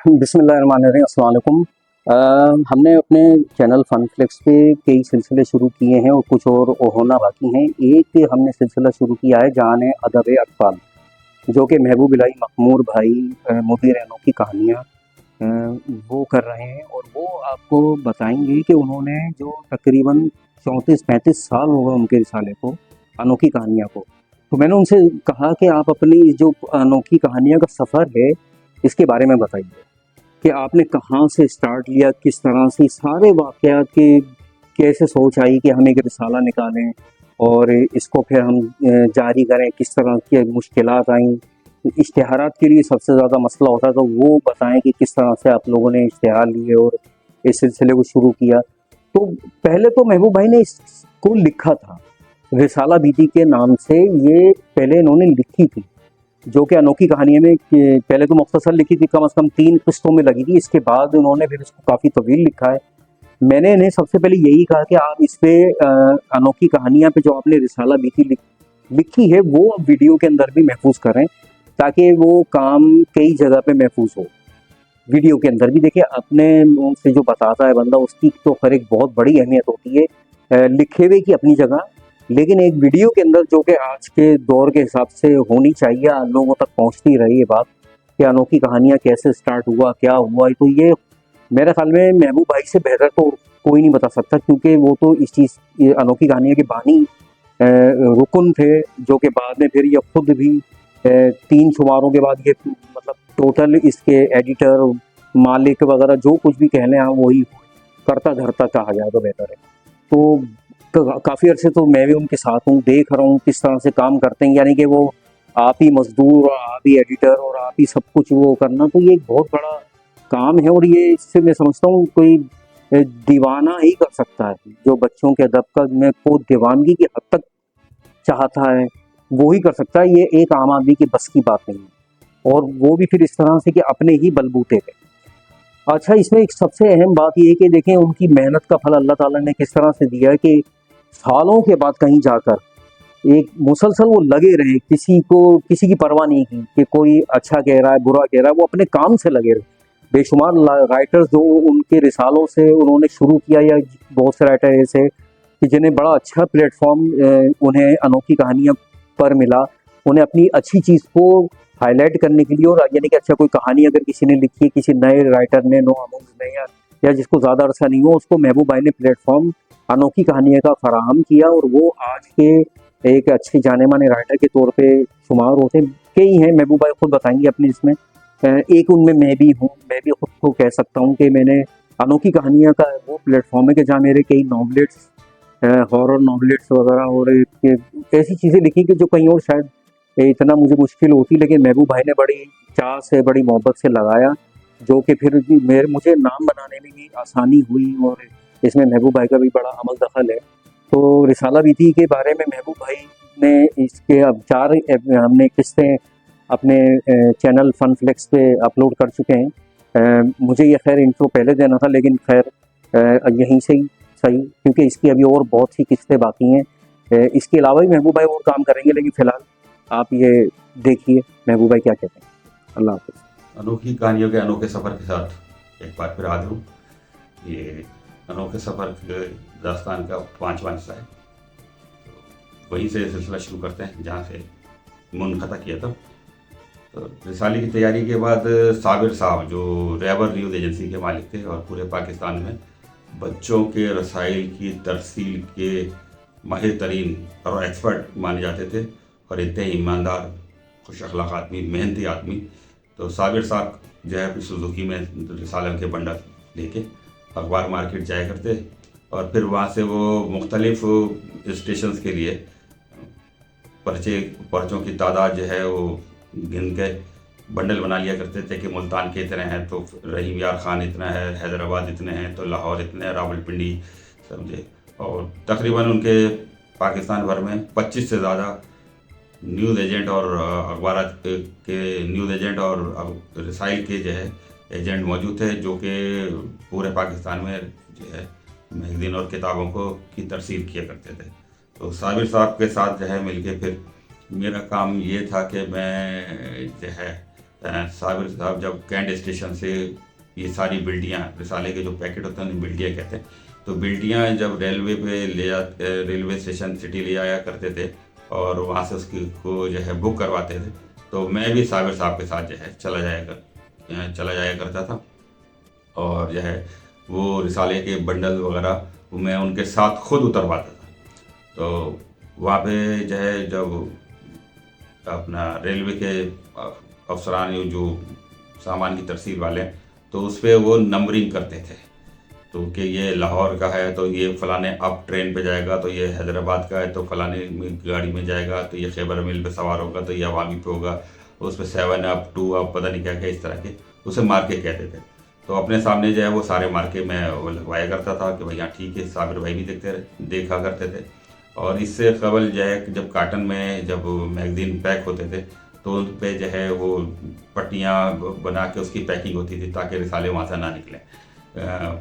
बिस्मिल्लाहिर्रहमानिर्रहीम, अस्सलाम वालेकुम। हमने अपने चैनल फन फ्लेक्स पे कई सिलसिले शुरू किए हैं और कुछ और होना बाकी हैं। एक हमने सिलसिला शुरू किया है जहान अदब अतफाल, जो कि महबूब इलाही मखमूर भाई मुदीर अनोखी कहानियाँ वो कर रहे हैं, और वो आपको बताएंगे कि उन्होंने जो तकरीबन 34-35 साल हो गए उनके रिसाले को, अनोखी कहानियाँ को। तो मैंने उनसे कहा कि आप अपनी जो अनोखी कहानियाँ का सफ़र है इसके बारे में बताइए कि आपने कहाँ से स्टार्ट लिया, किस तरह से सारे वाक़यात की कैसे सोच आई कि हम एक रिसाला निकालें और इसको फिर हम जारी करें, किस तरह की मुश्किलात आईं। इश्तिहारात के लिए सबसे ज़्यादा मसला होता है, तो वो बताएं कि किस तरह से आप लोगों ने इश्तिहार लिए और इस सिलसिले को शुरू किया। तो पहले तो महबूब भाई ने इसको लिखा था, रिसाला बीती के नाम से ये पहले इन्होंने लिखी थी, जो कि अनोखी कहानी में पहले तो मुख्तसर लिखी थी, कम से कम 3 किस्तों में लगी थी। इसके बाद उन्होंने फिर इसको काफ़ी तवील लिखा है। मैंने इन्हें सबसे पहले यही कहा कि आप इस पे अनोखी कहानियाँ पे जो आपने रिसाला बीती लिखी है वो आप वीडियो के अंदर भी महफूज करें, ताकि वो काम कई जगह पे महफूज हो। वीडियो के अंदर भी देखिए, अपने मुँह से जो बताता है बंदा उसकी तो खैर एक बहुत बड़ी अहमियत होती है, लिखे हुए की अपनी जगह, लेकिन एक वीडियो के अंदर जो कि आज के दौर के हिसाब से होनी चाहिए, लोगों तक पहुंचती रही ये बात कि अनोखी कहानियाँ कैसे स्टार्ट हुआ, क्या हुआ। तो ये मेरे ख्याल में महबूब भाई से बेहतर तो कोई नहीं बता सकता, क्योंकि वो तो इस चीज़ अनोखी कहानियाँ के बानी रुकन थे, जो कि बाद में फिर ये खुद भी 3 शुमारों के बाद ये मतलब टोटल इसके एडिटर, मालिक वगैरह जो कुछ भी कह लें आप, वही करता धरता कहा जाए तो बेहतर है। तो काफ़ी अर्से तो मैं भी उनके साथ हूँ, देख रहा हूँ किस तरह से काम करते हैं, यानी कि वो आप ही मजदूर और आप ही एडिटर और आप ही सब कुछ वो करना, तो ये एक बहुत बड़ा काम है। और ये इससे मैं समझता हूँ कोई दीवाना ही कर सकता है, जो बच्चों के अदब का में को दीवानगी की हद तक चाहता है वो ही कर सकता है। ये एक आम आदमी की बस की बात नहीं है, और वो भी फिर इस तरह से कि अपने ही बलबूते पे। अच्छा, इसमें एक सबसे अहम बात ये है कि देखें उनकी मेहनत का फल अल्लाह ताला ने किस तरह से दिया है कि सालों के बाद कहीं जाकर एक मुसलसल वो लगे रहे, किसी की परवाह नहीं की कि कोई अच्छा कह रहा है बुरा कह रहा है, वो अपने काम से लगे रहे। बेशुमार राइटर्स जो उनके रिसालों से उन्होंने शुरू किया, या बहुत से राइटर ऐसे कि जिन्हें बड़ा अच्छा प्लेटफॉर्म उन्हें अनोखी कहानियाँ पर मिला, उन्हें अपनी अच्छी चीज़ को हाईलाइट करने के लिए, और यानी कि अच्छा कोई कहानी अगर किसी ने लिखी है, किसी नए राइटर ने, नो अमूज ने, या जिसको ज़्यादा अरसा नहीं हो, उसको महबूब भाई ने प्लेटफॉर्म अनोखी कहानियाँ का फराहम किया, और वो आज के एक अच्छे जाने माने राइटर के तौर पे शुमार होते हैं। कई हैं, महबूब भाई खुद बताएंगे अपनी इसमें, एक उनमें मैं भी हूँ। मैं भी खुद को कह सकता हूँ कि मैंने अनोखी कहानियाँ का वो प्लेटफॉर्म है कि जहाँ मेरे कई नॉवलेट्स, हॉरर नॉवलेट्स वगैरह और ऐसी चीज़ें लिखी कि जो कहीं और शायद इतना मुझे मुश्किल होती, लेकिन महबूब भाई ने बड़ी चाह से, बड़ी मोहब्बत से लगाया, जो कि फिर मुझे नाम बनाने में भी आसानी हुई, और इसमें महबूब भाई का भी बड़ा अमल दखल है। तो रिसाला बीती के बारे में महबूब भाई ने इसके अब 4 हमने किस्तें अपने चैनल फन फ्लेक्स पे अपलोड कर चुके हैं। मुझे ये खैर इंट्रो पहले देना था, लेकिन खैर यहीं से ही सही, क्योंकि इसकी अभी और बहुत सी किस्तें बाकी हैं। इसके अलावा भी महबूब भाई और काम करेंगे, लेकिन फ़िलहाल आप ये देखिए महबूब भाई क्या कहते हैं। अल्लाह हाफ़िज़। अनोखी कहानियों के अनोखे सफ़र के साथ एक बार फिर हाजिर हूँ। ये अनोखे सफ़र के दास्तान का 5वां हिस्सा है। तो वहीं से सिलसिला शुरू करते हैं जहाँ से मुनक़ता किया था। तो रिसाले की तैयारी के बाद साबिर साहब, जो रैबर न्यूज़ एजेंसी के मालिक थे और पूरे पाकिस्तान में बच्चों के रसाइल की तरसील के माहिर तरीन और एक्सपर्ट माने जाते थे, और इंतहाई ईमानदार, खुश अखलाक आदमी, मेहनती आदमी। तो साबिर साहब जो है सुजुकी में रिसाले के बंडल लेके अखबार मार्केट जाया करते, और फिर वहाँ से वो मुख्तलिफ स्टेशंस के लिए पर्चों की तादाद जो है वो गिन के बंडल बना लिया करते थे कि मुल्तान के इतने हैं तो रहीम यार ख़ान इतना है, हैदराबाद इतने हैं तो लाहौर इतने हैं, रावलपिंडी, समझे। और तकरीबन उनके पाकिस्तान भर में 25 से ज़्यादा न्यूज़ एजेंट और अखबार के न्यूज़ एजेंट और रसाइल के जो है एजेंट मौजूद थे, जो कि पूरे पाकिस्तान में जो है मैगज़ीन और किताबों को की तरसील किया करते थे। तो साबिर साहब के साथ जो है मिलके फिर मेरा काम ये था कि मैं जो है साबिर साहब जब कैंट स्टेशन से ये सारी बिल्डियाँ, रिसाले के जो पैकेट होते हैं उन्हें बिल्डियाँ कहते हैं, तो बिल्डियाँ जब रेलवे स्टेशन सिटी ले आया करते थे और वहाँ से उसकी को जो है बुक करवाते थे, तो मैं भी साबिर साहब के साथ जो है चला जाया करता था। और जो है वो रिसाले के बंडल वगैरह वो मैं उनके साथ खुद उतरवाता था। तो वहाँ पे जो है जब अपना रेलवे के अफसरान जो सामान की तरसील वाले हैं, तो उस पर वो नंबरिंग करते थे, तो कि ये लाहौर का है तो ये फलाने अप ट्रेन पे जाएगा, तो ये हैदराबाद का है तो फलाने गाड़ी में जाएगा, तो ये खैबर मिल पे सवार होगा तो ये अवामी पे होगा, उस पर 7 अप 2 अप पता नहीं क्या क्या इस तरह के उसे मार्के कहते थे। तो अपने सामने जो है वो सारे मार्के मैं वो लगवाया करता था कि भैया ठीक है, साबिर भाई भी देखा करते थे। और इससे कबल जो है जब काटन में जब मैगज़ीन पैक होते थे तो उन पे जो है वो पट्टियाँ बना के उसकी पैकिंग होती थी ताकि रिसाले वहाँ से ना निकलें,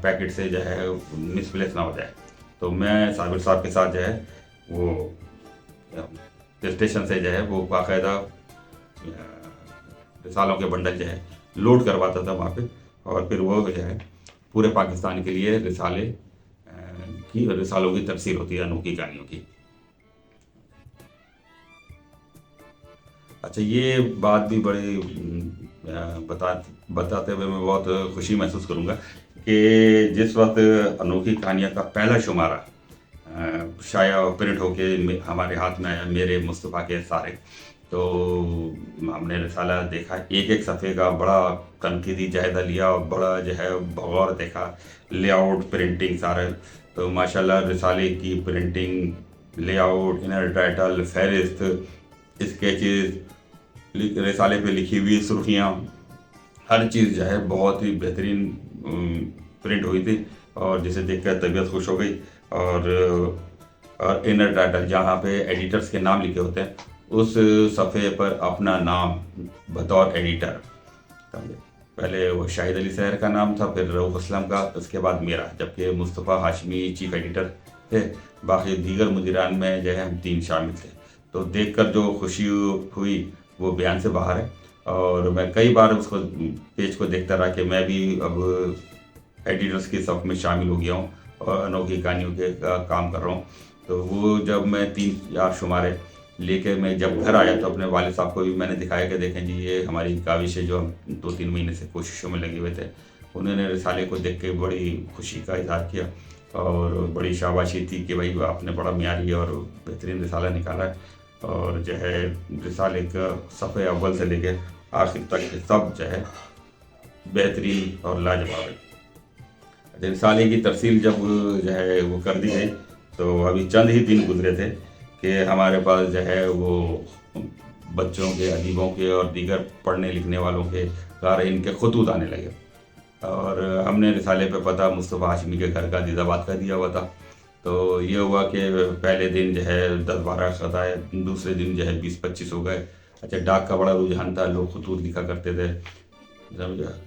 पैकेट से जो है मिसप्लेस ना हो जाए। तो मैं साबिर साहब के साथ जो है वो स्टेशन से जो है वो बाकायदा रिसालों के बंडल जो है लोड करवाता था वहाँ पे, और फिर वो जो है पूरे पाकिस्तान के लिए रिसालों की तरसील होती है अनोखी कहानियों की। अच्छा, ये बात भी बड़ी बताते हुए मैं बहुत खुशी महसूस करूँगा कि जिस वक्त अनोखी कहानियाँ का पहला शुमारा शाया और प्रिंट होके हमारे हाथ में आया, मेरे मुस्तफ़ा के सारे, तो हमने रिसाला देखा, एक एक सफ़े का बड़ा तनकीदी जायज़ा लिया और बड़ा जो है बगौर देखा, लेआउट, प्रिंटिंग सारे। तो माशाल्लाह रिसाले की प्रिंटिंग, लेआउट, इनर टाइटल, फहरिस्त, स्केचेस, रिसाले पे लिखी हुई सुर्खियाँ, हर चीज़ जो है बहुत ही बेहतरीन प्रिंट हुई थी और जिसे देखकर तबीयत खुश हो गई। और इनर टाइटल जहाँ पे एडिटर्स के नाम लिखे होते हैं, उस सफ़े पर अपना नाम बतौर एडिटर, पहले वो शाहिद अली सहर का नाम था, फिर रऊफ असलम का, उसके बाद मेरा, जबकि मुस्तफ़ा हाशमी चीफ एडिटर थे, बाकी दीगर मुदीरान में जो है हम 3 शामिल थे। तो देखकर जो खुशी हुई वो बयान से बाहर है। और मैं कई बार उसको पेज को देखता रहा कि मैं भी अब एडिटर्स की सफ़ में शामिल हो गया हूँ और अनोखी कहानियों के काम कर रहा हूँ। तो वो जब मैं 3-4 शुमारे लेके मैं जब घर आया तो अपने वालिद साहब को भी मैंने दिखाया कि देखें जी ये हमारी काविश है जो हम 2-3 महीने से कोशिशों में लगे हुए थे। उन्होंने रिसाले को देख के बड़ी खुशी का इज़हार किया और बड़ी शाबाशी थी कि भाई आपने बड़ा मियारी और बेहतरीन रिसाला निकाला है, और जो है रिसाले का सफ़े अव्वल से लेके आखिर तक सब जो है बेहतरीन और लाजवाब है। रिसाले की तरसील जब जो है वो कर दी गई तो अभी चंद ही दिन गुजरे थे कि हमारे पास जो है वो बच्चों के, अदीबों के और दीगर पढ़ने लिखने वालों के इनके खतूत आने लगे। और हमने रिसाले पे पता मुस्तफ़ा हाशमी के घर का अजीज़ाबाद का दिया हुआ था। तो ये हुआ कि पहले दिन जो है 10-12 ख़त आए, दूसरे दिन जो है 20-25 हो गए। अच्छा, डाक का बड़ा रुझान था, लोग खतूत लिखा करते थे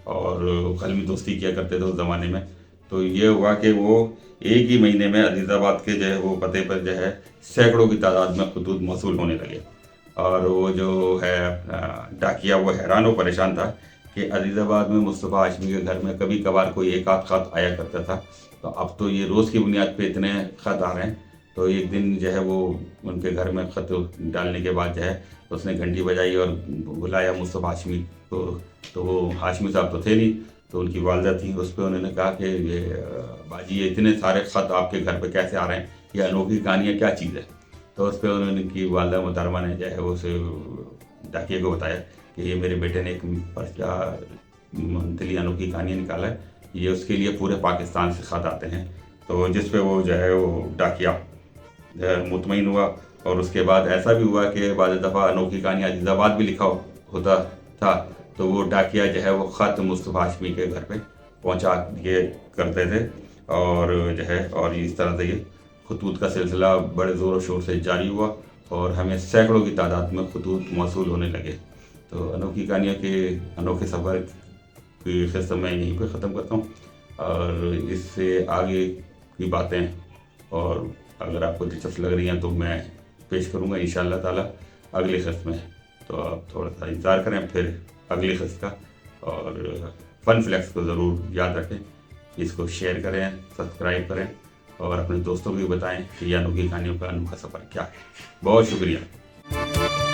और कलमी दोस्ती किया करते थे उस ज़माने में। तो ये हुआ कि वो एक ही महीने में अजीज़ाबाद के जो है वो पते पर जो है सैकड़ों की तादाद में खतूत मौसूल होने लगे। और वो जो है डाकिया वो हैरान और परेशान था कि अजीज़ाबाद में मुस्तफ़ा हाशमी के घर में कभी कभार कोई एक आध ख़त आया करता था, तो अब तो ये रोज़ की बुनियाद पे इतने ख़त आ रहे हैं। तो एक दिन जो है वो उनके घर में ख़त डालने के बाद जो है उसने घंटी बजाई और बुलाया मुस्तफ़ा हाशमी को। तो वो हाशमी साहब तो थे नहीं, तो उनकी वालदा थी। उस पर उन्होंने कहा कि ये बाजी ये इतने सारे ख़त आपके घर पे कैसे आ रहे हैं, ये अनोखी कहानियाँ क्या चीज़ है। तो उस पर उन्होंने की वालदा मुहतरमा ने जो है वो उसे डाकिए को बताया कि ये मेरे बेटे ने एक पर्चा मंथली अनोखी कहानियाँ निकाला है, ये उसके लिए पूरे पाकिस्तान से ख़त आते हैं। तो जिस पे वो जो है वो डाकिया मुतमईन हुआ। और उसके बाद ऐसा भी हुआ कि बाद दफ़ा अनोखी कहानियाँ अजीज़ाबाद भी लिखा होता था, तो वो डाकिया जो है वो ख़त मुस्तफ़ा हाशमी के घर पे पहुंचा दिए करते थे। और जो है और इस तरह से ये खतूत का सिलसिला बड़े ज़ोर शोर से जारी हुआ और हमें सैकड़ों की तादाद में खतूत मौसूल होने लगे। तो अनोखी कहानियाँ के अनोखे सफ़र की क़िस्त मैं यहीं पे ख़त्म करता हूँ और इससे आगे की बातें और अगर आपको दिलचस्प लग रही हैं तो मैं पेश करूँगा इंशाअल्लाह ताला अगली क़िस्त में। तो आप थोड़ा सा इंतज़ार करें फिर अगली किस्त का। और फन फ्लेक्स को ज़रूर याद रखें, इसको शेयर करें, सब्सक्राइब करें और अपने दोस्तों को भी बताएं कि ये अनोखी कहानियों का अनोखा सफ़र क्या है। बहुत शुक्रिया।